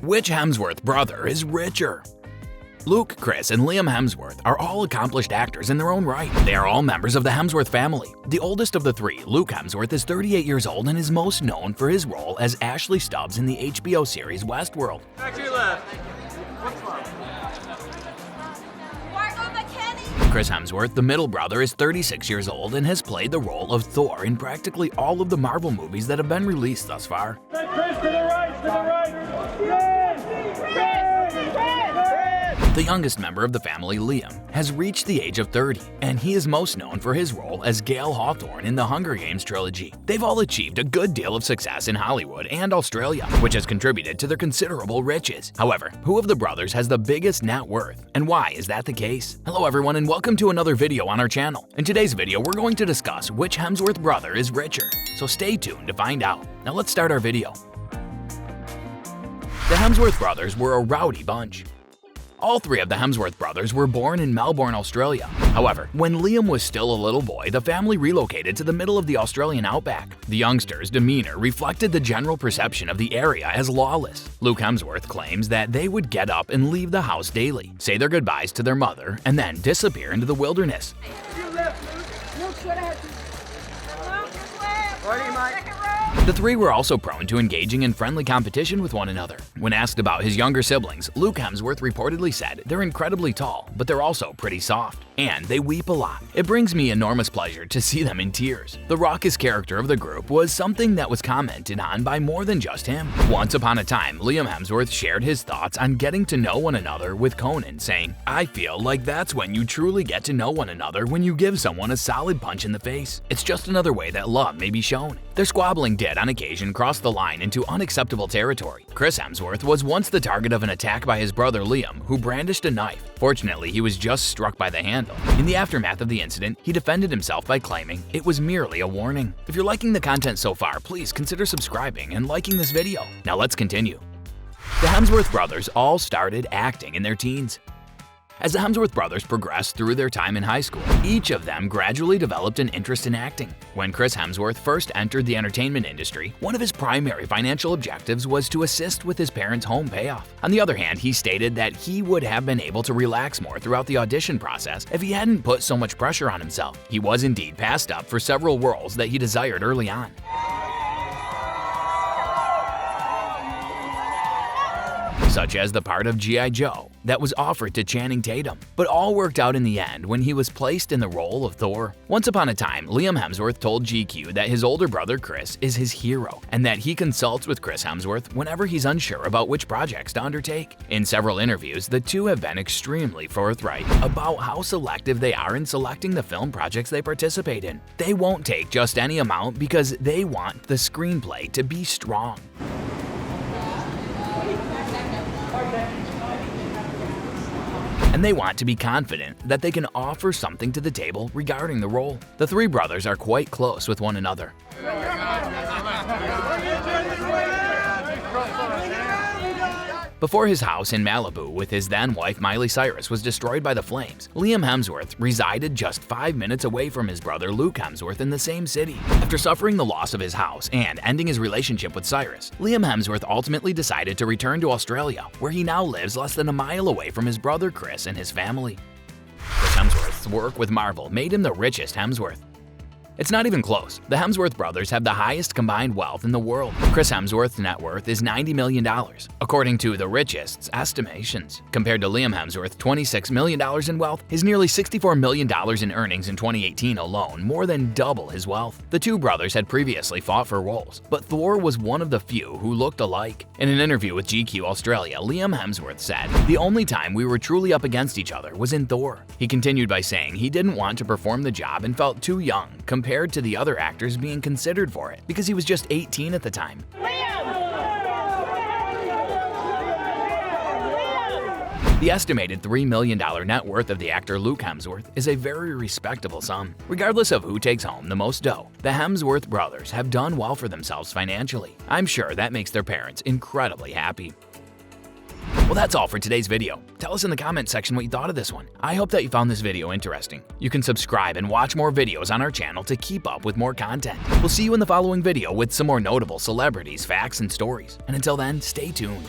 Which Hemsworth brother is richer? Luke, Chris, and Liam Hemsworth are all accomplished actors in their own right. They are all members of the Hemsworth family. The oldest of the three, Luke Hemsworth, is 38 years old and is most known for his role as Ashley Stubbs in the HBO series Westworld. Back to your left. What's left? Chris Hemsworth, the middle brother, is 36 years old and has played the role of Thor in practically all of the Marvel movies that have been released thus far. Chris, to the right, to the right. The youngest member of the family, Liam, has reached the age of 30, and he is most known for his role as Gale Hawthorne in the Hunger Games trilogy. They've all achieved a good deal of success in Hollywood and Australia, which has contributed to their considerable riches. However, who of the brothers has the biggest net worth, and why is that the case? Hello everyone, and welcome to another video on our channel. In today's video, we're going to discuss which Hemsworth brother is richer, so stay tuned to find out. Now let's start our video. The Hemsworth brothers were a rowdy bunch. All three of the Hemsworth brothers were born in Melbourne, Australia. However, when Liam was still a little boy, the family relocated to the middle of the Australian outback. The youngster's demeanor reflected the general perception of the area as lawless. Luke Hemsworth claims that they would get up and leave the house daily, say their goodbyes to their mother, and then disappear into the wilderness. The three were also prone to engaging in friendly competition with one another. When asked about his younger siblings, Luke Hemsworth reportedly said, "They're incredibly tall, but they're also pretty soft. And they weep a lot. It brings me enormous pleasure to see them in tears." The raucous character of the group was something that was commented on by more than just him. Once upon a time, Liam Hemsworth shared his thoughts on getting to know one another with Conan, saying, "I feel like that's when you truly get to know one another, when you give someone a solid punch in the face. It's just another way that love may be shown." Their squabbling did on occasion cross the line into unacceptable territory. Chris Hemsworth was once the target of an attack by his brother Liam, who brandished a knife. Fortunately, he was just struck by the handle. In the aftermath of the incident, he defended himself by claiming it was merely a warning. If you're liking the content so far, please consider subscribing and liking this video. Now let's continue. The Hemsworth brothers all started acting in their teens. As the Hemsworth brothers progressed through their time in high school, each of them gradually developed an interest in acting. When Chris Hemsworth first entered the entertainment industry, one of his primary financial objectives was to assist with his parents' home payoff. On the other hand, he stated that he would have been able to relax more throughout the audition process if he hadn't put so much pressure on himself. He was indeed passed up for several roles that he desired early on. Such as the part of G.I. Joe that was offered to Channing Tatum. But all worked out in the end when he was placed in the role of Thor. Once upon a time, Liam Hemsworth told GQ that his older brother Chris is his hero, and that he consults with Chris Hemsworth whenever he's unsure about which projects to undertake. In several interviews, the two have been extremely forthright about how selective they are in selecting the film projects they participate in. They won't take just any amount because they want the screenplay to be strong. And they want to be confident that they can offer something to the table regarding the role. The three brothers are quite close with one another. Before his house in Malibu with his then-wife Miley Cyrus was destroyed by the flames, Liam Hemsworth resided just 5 minutes away from his brother Luke Hemsworth in the same city. After suffering the loss of his house and ending his relationship with Cyrus, Liam Hemsworth ultimately decided to return to Australia, where he now lives less than a mile away from his brother Chris and his family. Chris Hemsworth's work with Marvel made him the richest Hemsworth. It's not even close. The Hemsworth brothers have the highest combined wealth in the world. Chris Hemsworth's net worth is $90 million, according to the richest's estimations. Compared to Liam Hemsworth's $26 million in wealth, his nearly $64 million in earnings in 2018 alone more than double his wealth. The two brothers had previously fought for roles, but Thor was one of the few who looked alike. In an interview with GQ Australia, Liam Hemsworth said, "The only time we were truly up against each other was in Thor." He continued by saying he didn't want to perform the job and felt too young compared to the other actors being considered for it, because he was just 18 at the time. The estimated $3 million net worth of the actor Luke Hemsworth is a very respectable sum. Regardless of who takes home the most dough, the Hemsworth brothers have done well for themselves financially. I'm sure that makes their parents incredibly happy. Well, that's all for today's video. Tell us in the comment section what you thought of this one. I hope that you found this video interesting. You can subscribe and watch more videos on our channel to keep up with more content. We'll see you in the following video with some more notable celebrities, facts, and stories. And until then, stay tuned.